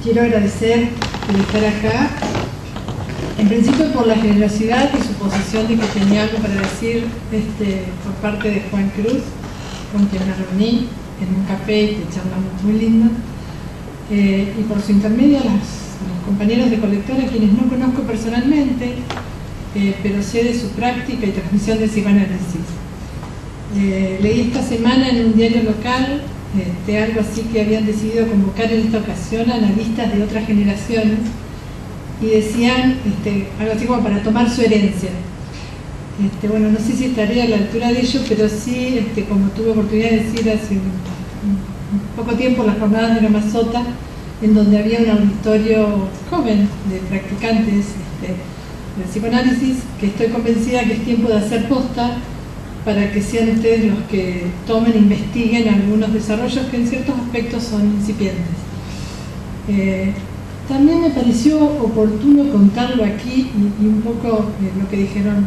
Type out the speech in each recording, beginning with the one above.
quiero agradecer por estar acá, en principio por la generosidad y suposición de que tenía algo para decir por parte de Juan Cruz, con quien me reuní en un café y que charlamos muy lindo, y por su intermedio a los compañeros de Colectora, quienes no conozco personalmente, pero sé de su práctica y transmisión de psicoanálisis. Leí esta semana en un diario local algo así que habían decidido convocar en esta ocasión a analistas de otras generaciones y decían algo así como para tomar su herencia. Bueno, no sé si estaré a la altura de ello, pero sí, como tuve oportunidad de decir hace un poco tiempo, las jornadas de la Mazota, en donde había un auditorio joven de practicantes del psicoanálisis, que estoy convencida que es tiempo de hacer posta para que sean ustedes los que tomen e investiguen algunos desarrollos que en ciertos aspectos son incipientes. También me pareció oportuno contarlo aquí y un poco lo que dijeron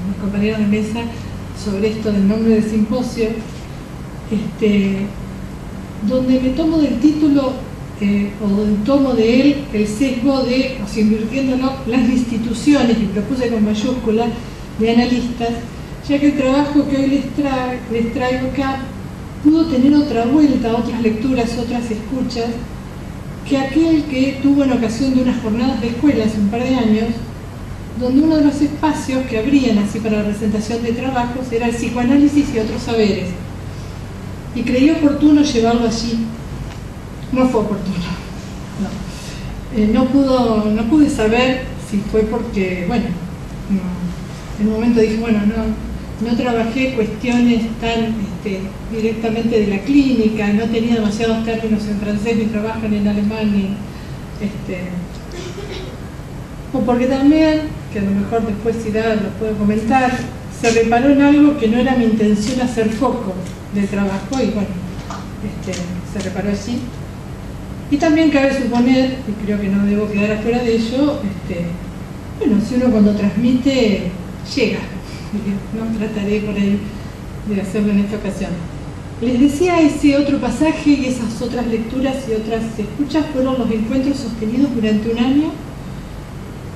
mis compañeros de mesa sobre esto del nombre del simposio, donde me tomo del título o tomo de él el sesgo de, o sea, invirtiéndolo, las instituciones, y lo puse con mayúsculas, de analistas, ya que el trabajo que hoy les traigo acá pudo tener otra vuelta, otras lecturas, otras escuchas, que aquel que tuvo en ocasión de unas jornadas de escuela hace un par de años, donde uno de los espacios que abrían así para la presentación de trabajos era el psicoanálisis y otros saberes. Y creí oportuno llevarlo allí. No fue oportuno. No pude saber si fue porque, bueno, en un momento dije, bueno, no trabajé cuestiones tan directamente de la clínica, no tenía demasiados términos en francés, ni trabajo ni en alemán, o porque también, que a lo mejor después si da lo puedo comentar, se reparó en algo que no era mi intención hacer foco del trabajo y bueno, se reparó allí. Y también cabe suponer, y creo que no debo quedar afuera de ello, bueno, si uno cuando transmite llega, no trataré por ahí de hacerlo en esta ocasión. Les decía, ese otro pasaje y esas otras lecturas y otras escuchas fueron los encuentros sostenidos durante un año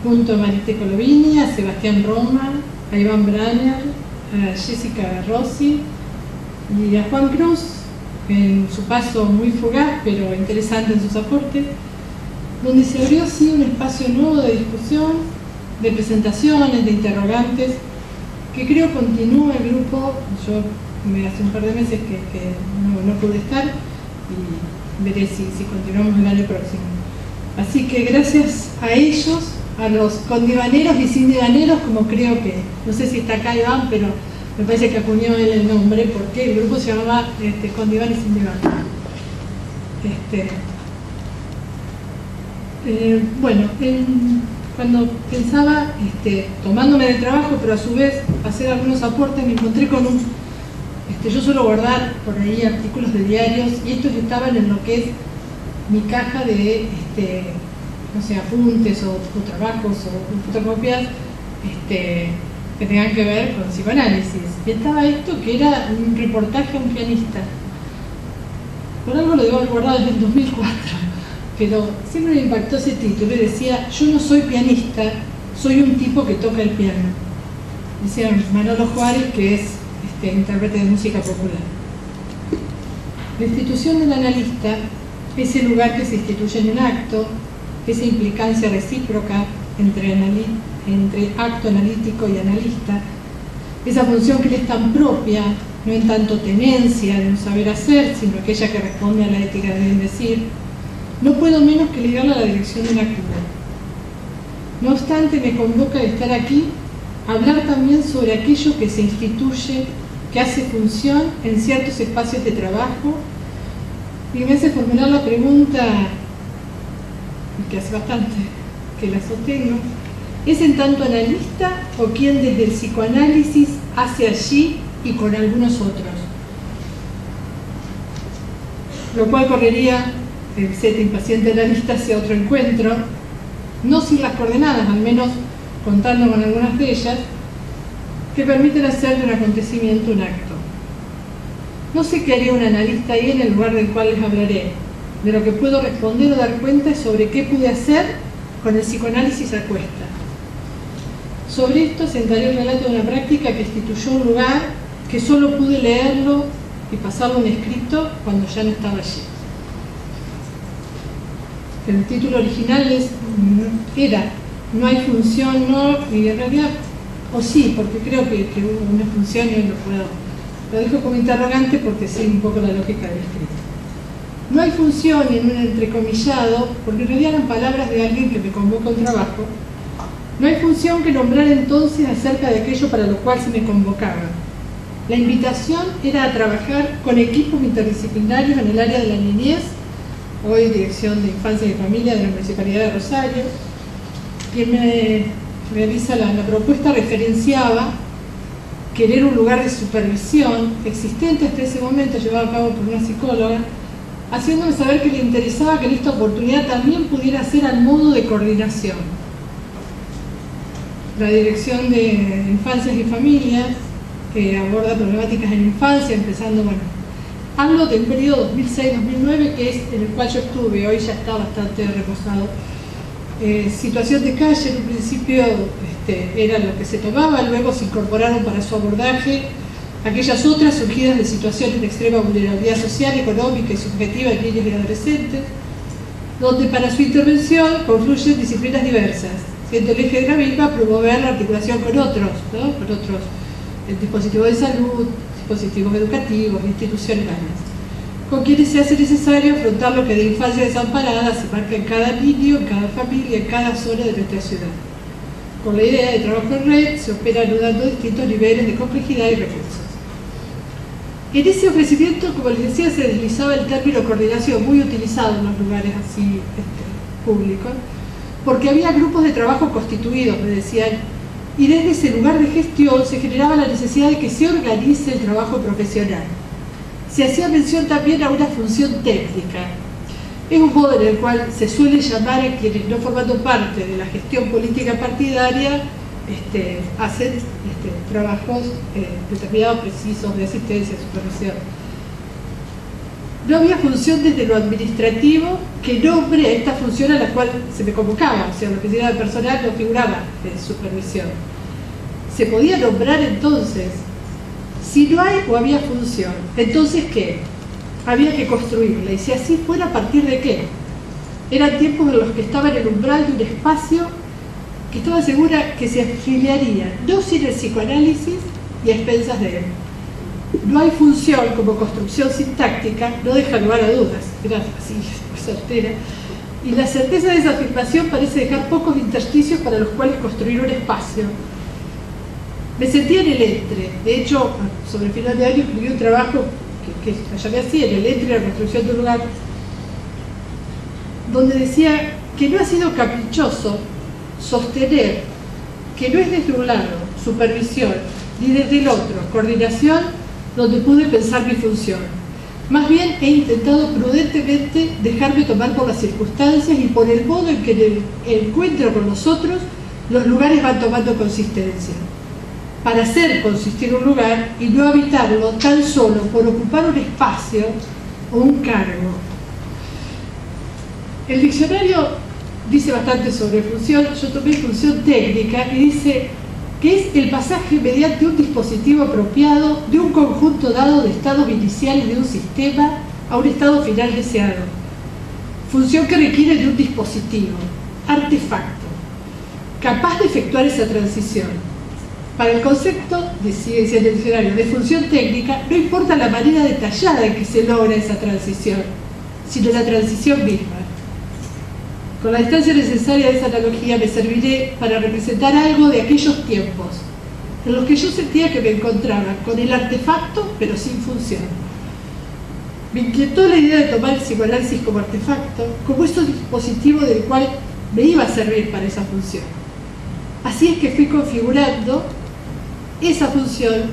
junto a Marite Colovini, a Sebastián Roma, a Iván Branner, a Jessica Rossi y a Juan Cruz, en su paso muy fugaz pero interesante en sus aportes, donde se abrió así un espacio nuevo de discusión, de presentaciones, de interrogantes, que creo continúa el grupo. Yo hace un par de meses que no pude estar y veré si continuamos el año próximo. Así que gracias a ellos, a los condivaneros y sin divaneros, como creo que, no sé si está acá Iván, pero me parece que acuñó él el nombre, porque el grupo se llamaba Condivan y sin diván. Bueno, cuando pensaba, tomándome del trabajo, pero a su vez hacer algunos aportes, me encontré con yo suelo guardar por ahí artículos de diarios, y estos estaban en lo que es mi caja de, no sé, apuntes o trabajos o fotocopias, que tengan que ver con psicoanálisis. Y estaba esto que era un reportaje a un pianista. Por algo lo debo haber guardado desde el 2004. Pero siempre me impactó ese título y decía, yo no soy pianista, soy un tipo que toca el piano. Decía Manolo Juárez, que es intérprete de música popular. La institución del analista, ese lugar que se instituye en un acto, esa implicancia recíproca entre acto analítico y analista, esa función que le es tan propia, no en tanto tenencia de un saber hacer, sino aquella que responde a la ética de bien decir, no puedo menos que ligarla a la dirección de una actividad. No obstante, me convoca de estar aquí a hablar también sobre aquello que se instituye, que hace función en ciertos espacios de trabajo, y me hace formular la pregunta, que hace bastante que la sostengo, ¿es en tanto analista o quien desde el psicoanálisis hace allí y con algunos otros? Lo cual correría el set impaciente analista hacia otro encuentro, no sin las coordenadas, al menos contando con algunas de ellas, que permiten hacer de un acontecimiento un acto. No sé qué haría un analista ahí en el lugar del cual les hablaré, De lo que puedo responder o dar cuenta es sobre qué pude hacer con el psicoanálisis a cuesta. Sobre esto sentaré el relato de una práctica que instituyó un lugar que solo pude leerlo y pasarlo en escrito cuando ya no estaba allí. El título original era No hay función, no, y en realidad, o sí, porque creo que hubo una función y lo dejo como interrogante porque sé un poco la lógica del escrito. No hay función en un entrecomillado, porque en realidad eran palabras de alguien que me convoca a un trabajo. No hay función que nombrar entonces acerca de aquello para lo cual se me convocaba. La invitación era a trabajar con equipos interdisciplinarios en el área de la niñez, hoy Dirección de Infancia y Familia de la Municipalidad de Rosario. Quien me realiza la propuesta referenciaba querer un lugar de supervisión existente hasta ese momento, llevado a cabo por una psicóloga, haciéndome saber que le interesaba que en esta oportunidad también pudiera ser al modo de coordinación. La Dirección de Infancias y Familias, que aborda problemáticas en infancia, empezando, hablo del periodo 2006-2009, que es en el cual yo estuve, hoy ya está bastante reposado. Situación de calle, en un principio era lo que se tomaba, luego se incorporaron para su abordaje aquellas otras surgidas de situaciones de extrema vulnerabilidad social, económica y subjetiva en niños y adolescentes, donde para su intervención confluyen disciplinas diversas, siendo el eje de la misma promover la articulación con otros, ¿no? Con otros dispositivos de salud, dispositivos educativos, instituciones varias, con quienes se hace necesario afrontar lo que de infancia desamparada se marca en cada niño, en cada familia, en cada zona de nuestra ciudad. Con la idea de trabajo en red se opera anudando distintos niveles de complejidad y recursos. En ese ofrecimiento, como les decía, se deslizaba el término coordinación, muy utilizado en los lugares así públicos, porque había grupos de trabajo constituidos, me decían, y desde ese lugar de gestión se generaba la necesidad de que se organice el trabajo profesional. Se hacía mención también a una función técnica. Es un modo en el cual se suele llamar a quienes no formando parte de la gestión política partidaria hacen trabajos determinados, precisos, de asistencia, supervisión. No había función desde lo administrativo que nombre a esta función a la cual se me convocaba, o sea, la oficina de personal no figuraba en supervisión. Se podía nombrar entonces, si no hay o había función, entonces ¿qué? Había que construirla, y si así fuera, ¿a partir de qué? Eran tiempos en los que estaba en el umbral de un espacio que estaba segura que se afiliaría, no sin el psicoanálisis y a expensas de él. No hay función como construcción sintáctica, no deja lugar a dudas, era así, certera, y la certeza de esa afirmación parece dejar pocos intersticios para los cuales construir un espacio. Me sentía en el entre, de hecho, sobre el final de año escribí un trabajo que lo llamé así, en el entre y la construcción de un lugar, donde decía que no ha sido caprichoso sostener que no es desde un lado, supervisión, ni desde el otro, coordinación, donde pude pensar mi función. Más bien he intentado prudentemente dejarme tomar por las circunstancias y por el modo en que en el encuentro con los otros los lugares van tomando consistencia, para hacer consistir un lugar y no habitarlo tan solo por ocupar un espacio o un cargo. El diccionario dice bastante sobre función, yo tomé función técnica y dice que es el pasaje mediante un dispositivo apropiado de un conjunto dado de estados iniciales de un sistema a un estado final deseado. Función que requiere de un dispositivo, artefacto, capaz de efectuar esa transición. Para el concepto, sigue diciendo el diccionario, de función técnica, no importa la manera detallada en que se logra esa transición, sino la transición misma. Con la distancia necesaria de esa analogía me serviré para representar algo de aquellos tiempos en los que yo sentía que me encontraba con el artefacto pero sin función. Me inquietó la idea de tomar el psicoanálisis como artefacto, como ese dispositivo del cual me iba a servir para esa función. Así es que fui configurando esa función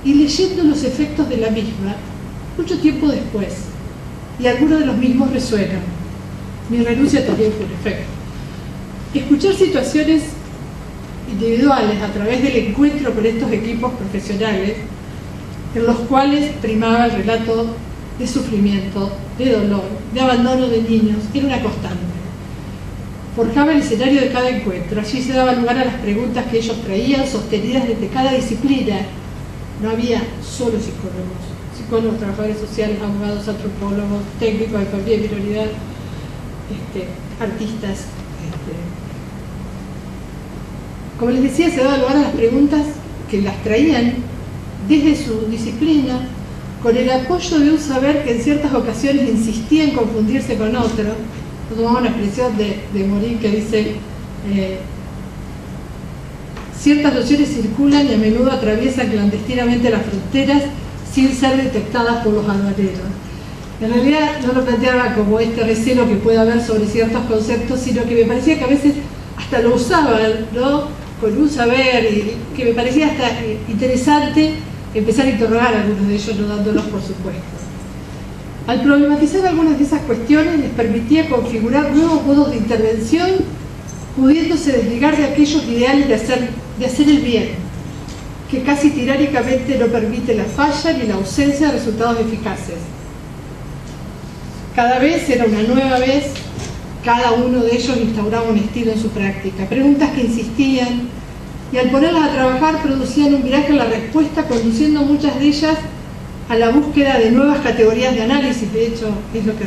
y leyendo los efectos de la misma mucho tiempo después, y algunos de los mismos resuenan. Mi renuncia también fue un efecto. Escuchar situaciones individuales a través del encuentro con estos equipos profesionales, en los cuales primaba el relato de sufrimiento, de dolor, de abandono de niños, era una constante. Forjaba el escenario de cada encuentro, allí se daba lugar a las preguntas que ellos traían, sostenidas desde cada disciplina. No había solo psicólogos, trabajadores sociales, abogados, antropólogos, técnicos de familia y minoridad, artistas. Como les decía, se daba lugar a las preguntas que las traían desde su disciplina, con el apoyo de un saber que en ciertas ocasiones insistía en confundirse con otro. Tomamos una expresión de Morín que dice: ciertas nociones circulan y a menudo atraviesan clandestinamente las fronteras sin ser detectadas por los aduaneros. En realidad no lo planteaba como este recelo que puede haber sobre ciertos conceptos, sino que me parecía que a veces hasta lo usaban, ¿no?, con un saber, y que me parecía hasta interesante empezar a interrogar a algunos de ellos, no dándolos por supuesto. Al problematizar algunas de esas cuestiones les permitía configurar nuevos modos de intervención, pudiéndose desligar de aquellos ideales de hacer el bien, que casi tiránicamente no permite la falla ni la ausencia de resultados eficaces. Cada vez era una nueva vez, cada uno de ellos instauraba un estilo en su práctica, preguntas que insistían, y al ponerlas a trabajar producían un viraje en la respuesta, conduciendo muchas de ellas a la búsqueda de nuevas categorías de análisis. De hecho, es lo que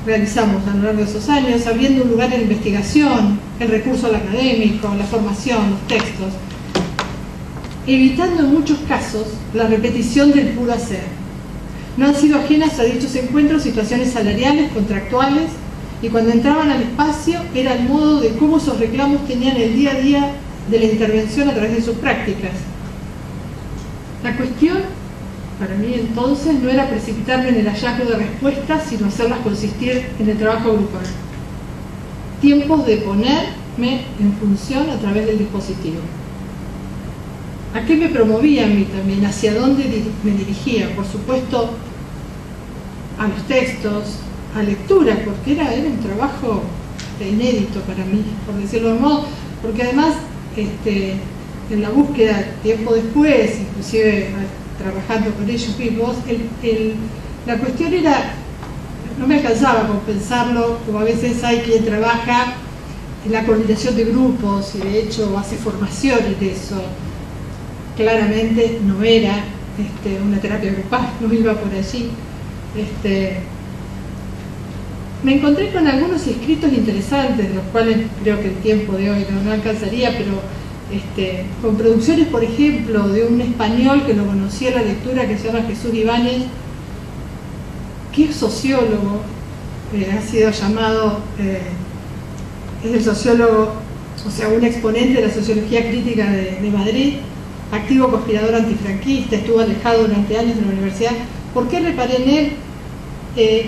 realizamos a lo largo de esos años, abriendo un lugar en la investigación, el recurso al académico, la formación, los textos, evitando en muchos casos la repetición del puro hacer. No han sido ajenas a dichos encuentros situaciones salariales, contractuales, y cuando entraban al espacio era el modo de cómo esos reclamos tenían el día a día de la intervención a través de sus prácticas. La cuestión, para mí entonces, no era precipitarme en el hallazgo de respuestas, sino hacerlas consistir en el trabajo grupal. Tiempos de ponerme en función a través del dispositivo. ¿A qué me promovía a mí también? ¿Hacia dónde me dirigía? Por supuesto, a los textos, a lectura, porque era un trabajo inédito para mí, por decirlo de modo, porque además en la búsqueda, tiempo después, inclusive trabajando con ellos mismos, la cuestión era, no me alcanzaba con pensarlo, como a veces hay quien trabaja en la coordinación de grupos y de hecho hace formación en eso. Claramente no era una terapia grupal, no iba por allí. Me encontré con algunos escritos interesantes, de los cuales creo que el tiempo de hoy no alcanzaría, pero con producciones, por ejemplo, de un español que lo conocía en la lectura, que se llama Jesús Ibáñez, que es sociólogo, ha sido llamado, es el sociólogo, o sea, un exponente de la sociología crítica de Madrid, activo conspirador antifranquista, estuvo alejado durante años de la universidad. ¿Por qué reparé en él?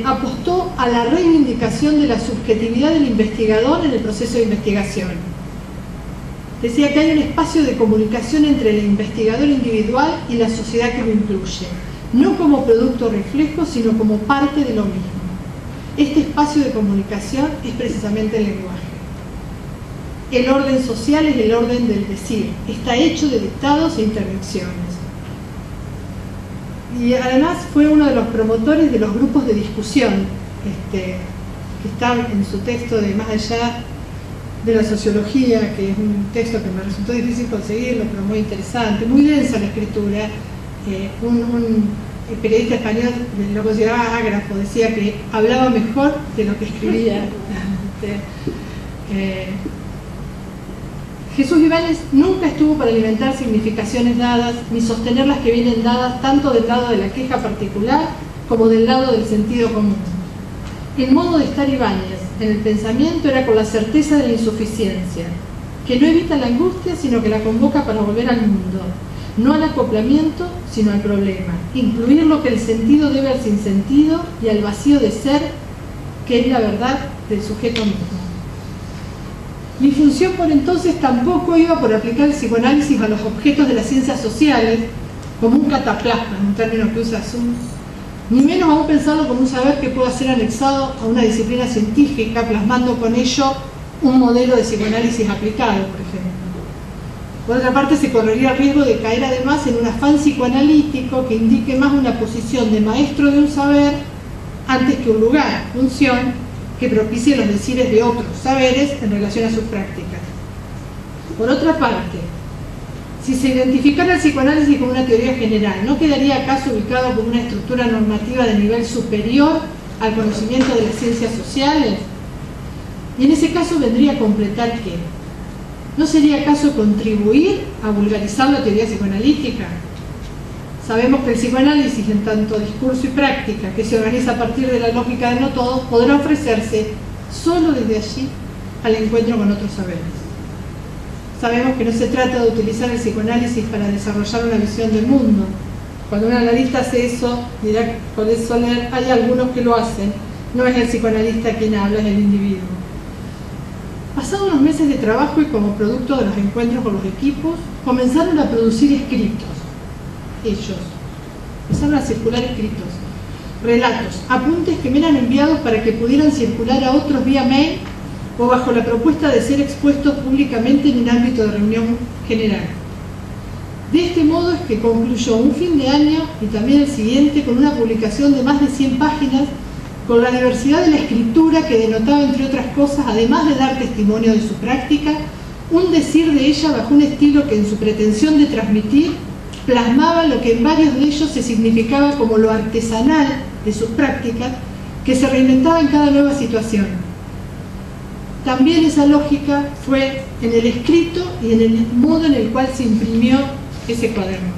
Apostó a la reivindicación de la subjetividad del investigador en el proceso de investigación. Decía que hay un espacio de comunicación entre el investigador individual y la sociedad que lo incluye, no como producto reflejo, sino como parte de lo mismo. Este espacio de comunicación es precisamente el lenguaje. El orden social es el orden del decir, está hecho de dictados e interdicciones. Y además fue uno de los promotores de los grupos de discusión, que están en su texto de Más allá de la sociología, que es un texto que me resultó difícil conseguirlo, pero muy interesante, muy densa la escritura. Un periodista español lo consideraba ágrafo, decía que hablaba mejor de lo que escribía. Jesús Ibáñez nunca estuvo para alimentar significaciones dadas, ni sostener las que vienen dadas tanto del lado de la queja particular como del lado del sentido común. El modo de estar Ibáñez en el pensamiento era con la certeza de la insuficiencia, que no evita la angustia, sino que la convoca para volver al mundo, no al acoplamiento, sino al problema, incluir lo que el sentido debe al sinsentido y al vacío de ser, que es la verdad del sujeto mismo. Mi función por entonces tampoco iba por aplicar el psicoanálisis a los objetos de las ciencias sociales como un cataplasma, un término que usa Sun, ni menos aún pensarlo como un saber que pueda ser anexado a una disciplina científica, plasmando con ello un modelo de psicoanálisis aplicado, por ejemplo. Por otra parte, se correría el riesgo de caer además en un afán psicoanalítico que indique más una posición de maestro de un saber antes que un lugar, función que propicie los decires de otros saberes en relación a sus prácticas. Por otra parte, si se identificara el psicoanálisis como una teoría general, ¿no quedaría acaso ubicado como una estructura normativa de nivel superior al conocimiento de las ciencias sociales? Y en ese caso vendría a completar ¿qué? ¿No sería acaso contribuir a vulgarizar la teoría psicoanalítica? Sabemos que el psicoanálisis, en tanto discurso y práctica, que se organiza a partir de la lógica de no todos, podrá ofrecerse solo desde allí al encuentro con otros saberes. Sabemos que no se trata de utilizar el psicoanálisis para desarrollar una visión del mundo. Cuando un analista hace eso, dirá con Soler, hay algunos que lo hacen. No es el psicoanalista quien habla, es el individuo. Pasados unos meses de trabajo y como producto de los encuentros con los equipos, comenzaron a producir escritos. Ellos empezaron a circular escritos, relatos, apuntes que me eran enviados para que pudieran circular a otros vía mail o bajo la propuesta de ser expuestos públicamente en un ámbito de reunión general. De este modo es que concluyó un fin de año y también el siguiente con una publicación de más de 100 páginas con la diversidad de la escritura que denotaba, entre otras cosas, además de dar testimonio de su práctica, un decir de ella bajo un estilo que en su pretensión de transmitir plasmaba lo que en varios de ellos se significaba como lo artesanal de sus prácticas, que se reinventaba en cada nueva situación. También esa lógica fue en el escrito y en el modo en el cual se imprimió ese cuaderno.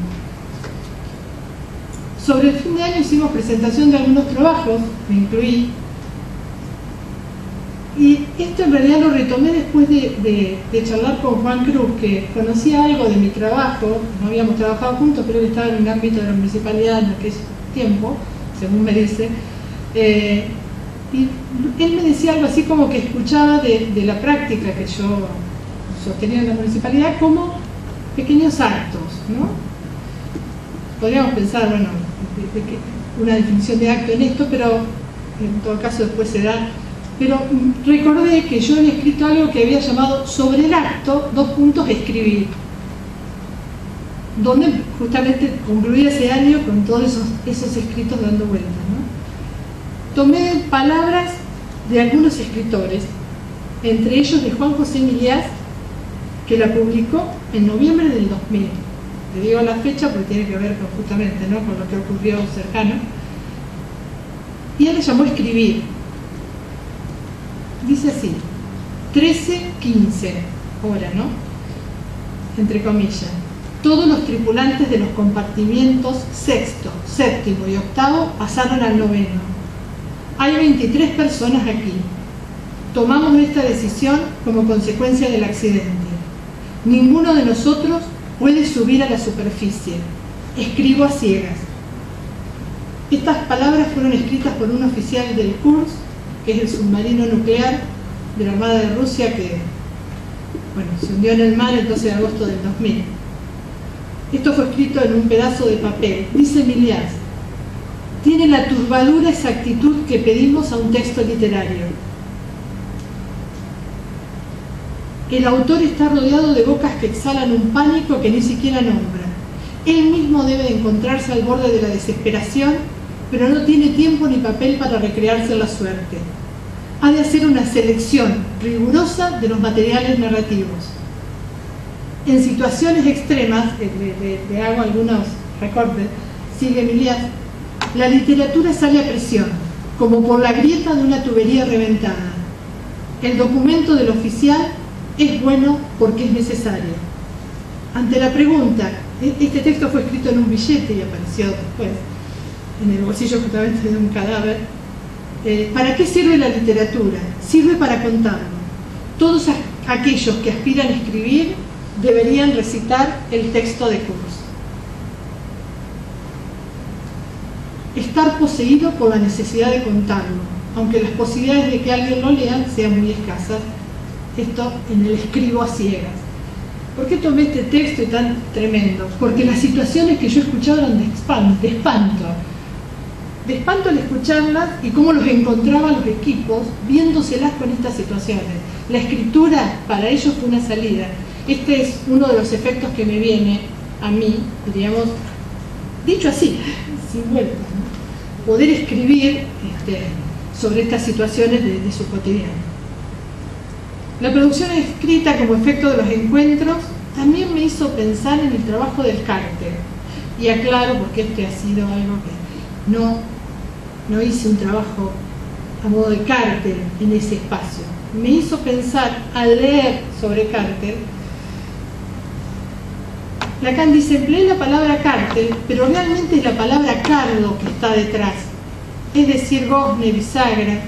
Sobre el fin de año hicimos presentación de algunos trabajos, me incluí, y esto en realidad lo retomé después de charlar con Juan Cruz, que conocía algo de mi trabajo, no habíamos trabajado juntos, pero él estaba en un ámbito de la municipalidad en aquel tiempo, según me dice, y él me decía algo así como que escuchaba de la práctica que yo sostenía en la municipalidad como pequeños actos, ¿no? Podríamos pensar, bueno, una definición de acto en esto, pero en todo caso después se da. Pero recordé que yo había escrito algo que había llamado sobre el acto, escribir, donde justamente concluía ese año con todos esos escritos dando vueltas, ¿no? Tomé palabras de algunos escritores, entre ellos de Juan José Miliás, que la publicó en noviembre del 2000. Te digo la fecha porque tiene que ver justamente, ¿no?, con lo que ocurrió cercano. Y él le llamó Escribir. Dice así, 13:15 hora, ¿no?, entre comillas. Todos los tripulantes de los compartimientos sexto, séptimo y octavo pasaron al noveno. Hay 23 personas aquí. Tomamos esta decisión como consecuencia del accidente. Ninguno de nosotros puede subir a la superficie. Escribo a ciegas. Estas palabras fueron escritas por un oficial del Kursk, que es el submarino nuclear de la Armada de Rusia, que, bueno, se hundió en el mar el 12 de agosto del 2000. Esto fue escrito en un pedazo de papel. Dice Miliás, tiene la turbadura exactitud que pedimos a un texto literario. El autor está rodeado de bocas que exhalan un pánico que ni siquiera nombra. Él mismo debe de encontrarse al borde de la desesperación, pero no tiene tiempo ni papel para recrearse en la suerte. Ha de hacer una selección rigurosa de los materiales narrativos. En situaciones extremas, le hago algunos recortes, sigue Miliás, la literatura sale a presión, como por la grieta de una tubería reventada. El documento del oficial es bueno porque es necesario. Ante la pregunta, este texto fue escrito en un billete y apareció después en el bolsillo justamente de un cadáver. ¿Para qué sirve la literatura? Sirve para contarlo. Todos aquellos que aspiran a escribir deberían recitar el texto de Kursk. Estar poseído por la necesidad de contarlo, aunque las posibilidades de que alguien lo lea sean muy escasas. Esto en el escribo a ciegas. ¿Por qué tomé este texto tan tremendo? Porque las situaciones que yo escuchaba eran de espanto. De espanto al escucharlas y cómo los encontraban los equipos viéndoselas con estas situaciones. La escritura para ellos fue una salida. este es uno de los efectos que me viene a mí, diríamos, dicho así, sin vueltas, ¿no? Poder escribir sobre estas situaciones de su cotidiano. La producción escrita como efecto de los encuentros también me hizo pensar en el trabajo del cártel. Y aclaro porque ha sido algo que no hice un trabajo a modo de cártel en ese espacio. Me hizo pensar, al leer sobre cártel, Lacan dice, empleé la palabra cártel, pero realmente es la palabra cardo que está detrás, es decir, gozne, bisagra.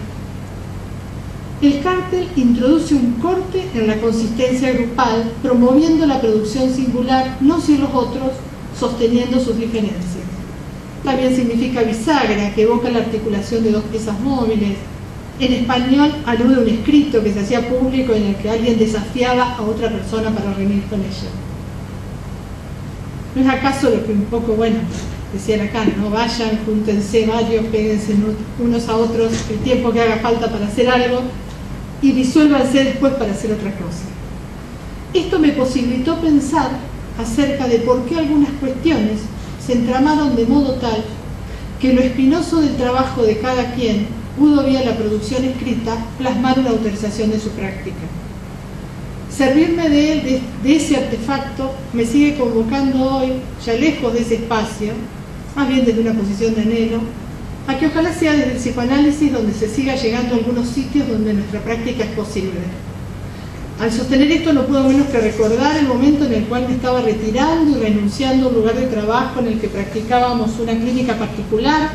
El cártel introduce un corte en la consistencia grupal, promoviendo la producción singular, no sin los otros, sosteniendo sus diferencias. También significa bisagra, que evoca la articulación de dos piezas móviles. En español alude a un escrito que se hacía público en el que alguien desafiaba a otra persona para reunir con ella. ¿No es acaso lo que un poco, decía Lacan, ¿no? Vayan, júntense varios, péguense unos a otros el tiempo que haga falta para hacer algo y disuélvanse después para hacer otra cosa? Esto me posibilitó pensar acerca de por qué algunas cuestiones se entramaron de modo tal que lo espinoso del trabajo de cada quien pudo, vía la producción escrita, plasmar una autorización de su práctica. Servirme de él, de ese artefacto, me sigue convocando hoy, ya lejos de ese espacio, más bien desde una posición de anhelo, a que ojalá sea desde el psicoanálisis donde se siga llegando a algunos sitios donde nuestra práctica es posible. Al sostener esto no puedo menos que recordar el momento en el cual me estaba retirando y renunciando a un lugar de trabajo en el que practicábamos una clínica particular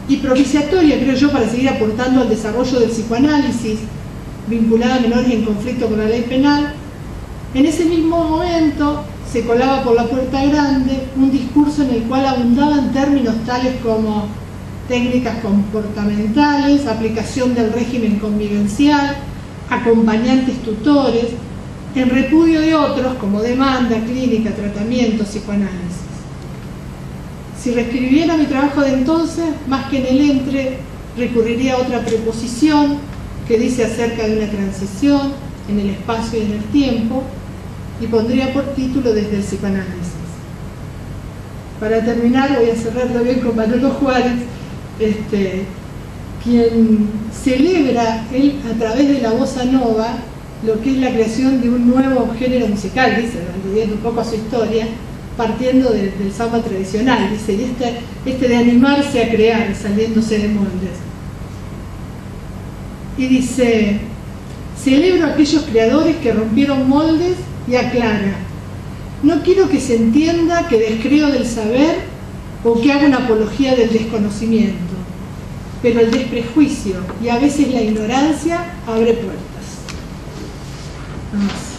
y propiciatoria, creo yo, para seguir aportando al desarrollo del psicoanálisis, vinculada a menores en conflicto con la ley penal. En ese mismo momento se colaba por la puerta grande un discurso en el cual abundaban términos tales como técnicas comportamentales, aplicación del régimen convivencial, acompañantes tutores, en repudio de otros como demanda, clínica, tratamiento, psicoanálisis. Si reescribiera mi trabajo de entonces, más que en el entre, recurriría a otra preposición que dice acerca de una transición en el espacio y en el tiempo, y pondría por título desde el psicoanálisis. Para terminar, voy a cerrar también con Manolo Juárez, quien celebra él a través de la bossa nova lo que es la creación de un nuevo género musical, dice, aludiendo un poco a su historia, partiendo del samba tradicional, dice, y de animarse a crear, saliéndose de moldes. Y dice, celebro a aquellos creadores que rompieron moldes y aclara, no quiero que se entienda que descreo del saber o que haga una apología del desconocimiento, pero el desprejuicio y a veces la ignorancia abre puertas. Vamos.